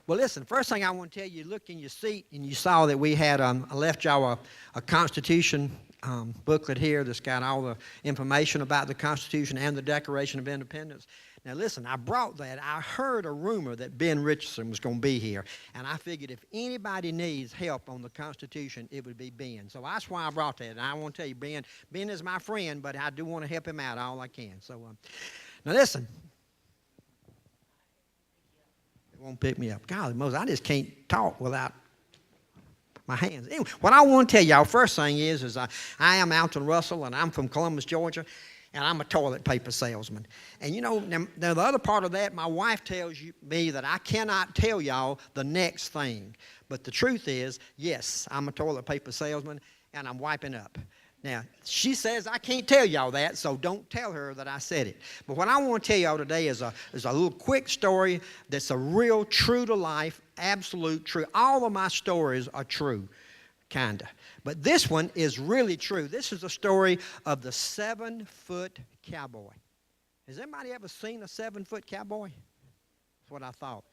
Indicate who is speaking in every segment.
Speaker 1: Well, listen, first thing I want to tell you, look in your seat and you saw that we had, I left y'all a Constitution booklet here that's got all the information about the Constitution and the Declaration of Independence. Now, listen, I brought that. I heard a rumor that Ben Richardson was going to be here, and I figured if anybody needs help on the Constitution, it would be Ben. So that's why I brought that. And I want to tell you, Ben is my friend, but I do want to help him out all I can. So now, listen. Won't pick me up. Golly, Moses, I just can't talk without my hands. Anyway, what I want to tell y'all, first thing is I am Alton Russell, and I'm from Columbus, Georgia, and I'm a toilet paper salesman. And you know, now the other part of that, my wife tells me that I cannot tell y'all the next thing. But the truth is, yes, I'm a toilet paper salesman, and I'm wiping up. Now, she says I can't tell y'all that, so don't tell her that I said it. But what I want to tell y'all today is a little quick story that's a real true-to-life, absolute true. All of my stories are true, kind of. But this one is really true. This is a story of the 7-foot cowboy. Has anybody ever seen a 7-foot cowboy? That's what I thought.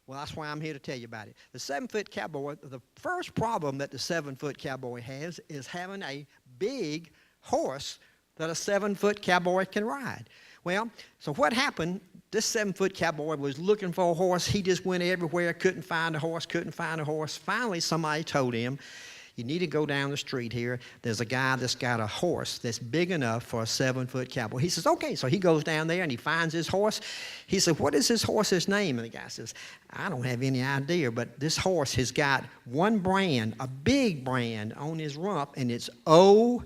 Speaker 1: Well, that's why I'm here to tell you about it. The 7-foot cowboy, the first problem that the 7-foot cowboy has is having a big horse that a 7-foot cowboy can ride. Well, so what happened, this 7-foot cowboy was looking for a horse. He just went everywhere, couldn't find a horse. Finally, somebody told him, you need to go down the street here. There's a guy that's got a horse that's big enough for a 7-foot cowboy. He says, okay. So he goes down there and he finds his horse. He said, what is this horse's name? And the guy says, I don't have any idea, but this horse has got one brand, a big brand on his rump, and it's O-N-O.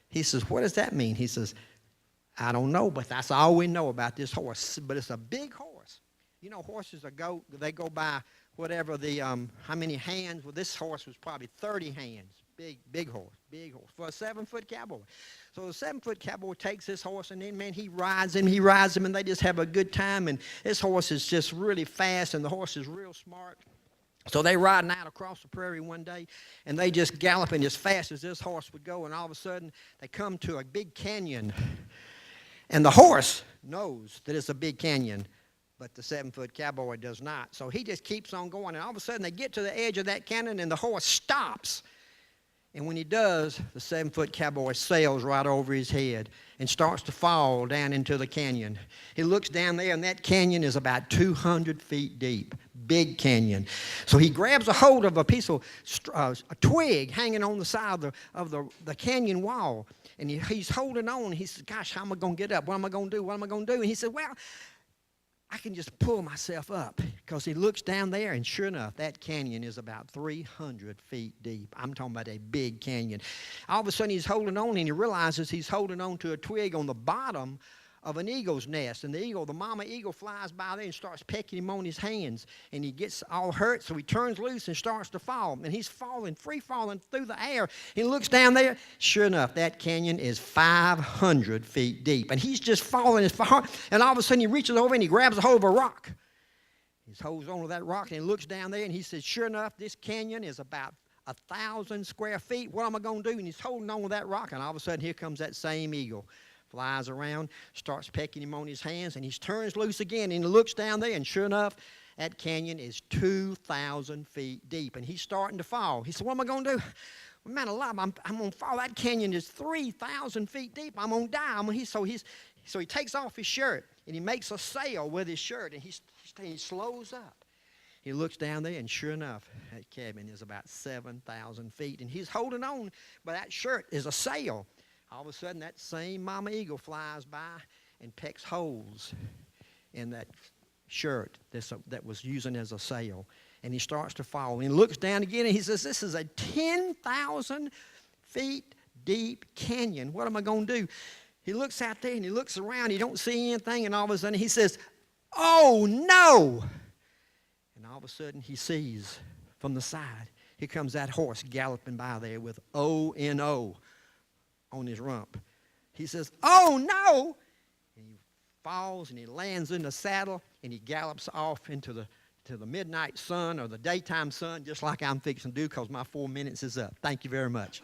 Speaker 1: He says, what does that mean? He says, I don't know, but that's all we know about this horse. But it's a big horse. You know, horses they go by whatever the, how many hands? Well, this horse was probably 30 hands. Big horse for a 7-foot cowboy. So the 7-foot cowboy takes this horse, and then, man, he rides him, and they just have a good time. And this horse is just really fast, and the horse is real smart. So they riding out across the prairie one day, and they just galloping as fast as this horse would go, and all of a sudden they come to a big canyon. And the horse knows that it's a big canyon, but the 7-foot cowboy does not. So he just keeps on going, and all of a sudden they get to the edge of that canyon, and the horse stops. And when he does, the 7-foot cowboy sails right over his head and starts to fall down into the canyon. He looks down there, and that canyon is about 200 feet deep. Big canyon. So he grabs a hold of a piece of a twig hanging on the side of the canyon wall, and he's holding on. He says, gosh, how am I going to get up? What am I going to do? And he said, well, I can just pull myself up, because he looks down there, and sure enough, that canyon is about 300 feet deep. I'm talking about a big canyon. All of a sudden, he's holding on, and he realizes he's holding on to a twig on the bottom of an eagle's nest. And the mama eagle flies by there and starts pecking him on his hands, and he gets all hurt, so he turns loose and starts to fall. And he's free falling through the air. He looks down there. Sure enough, that canyon is 500 feet deep. And he's just falling as far, and all of a sudden he reaches over and he grabs a hold of a rock. He holds on to that rock, and he looks down there, and he says, sure enough, this canyon is about 1,000 square feet. What am I going to do? And he's holding on to that rock, and all of a sudden here comes that same eagle. Flies around, starts pecking him on his hands, and he turns loose again, and he looks down there, and sure enough, that canyon is 2,000 feet deep, and he's starting to fall. He said, what am I going to do? Well, man alive, I'm going to fall. That canyon is 3,000 feet deep. I'm going to die. So he takes off his shirt, and he makes a sail with his shirt, and he slows up. He looks down there, and sure enough, that cabin is about 7,000 feet, and he's holding on, but that shirt is a sail. All of a sudden, that same mama eagle flies by and pecks holes in that shirt that was using as a sail. And he starts to fall. And he looks down again, and he says, this is a 10,000 feet deep canyon. What am I going to do? He looks out there, and he looks around. He don't see anything, and all of a sudden, he says, oh, no. And all of a sudden, he sees from the side, here comes that horse galloping by there with O-N-O on his rump. He says, oh, no! And he falls, and he lands in the saddle, and he gallops off into the midnight sun or the daytime sun, just like I'm fixing to do, because my 4 minutes is up. Thank you very much.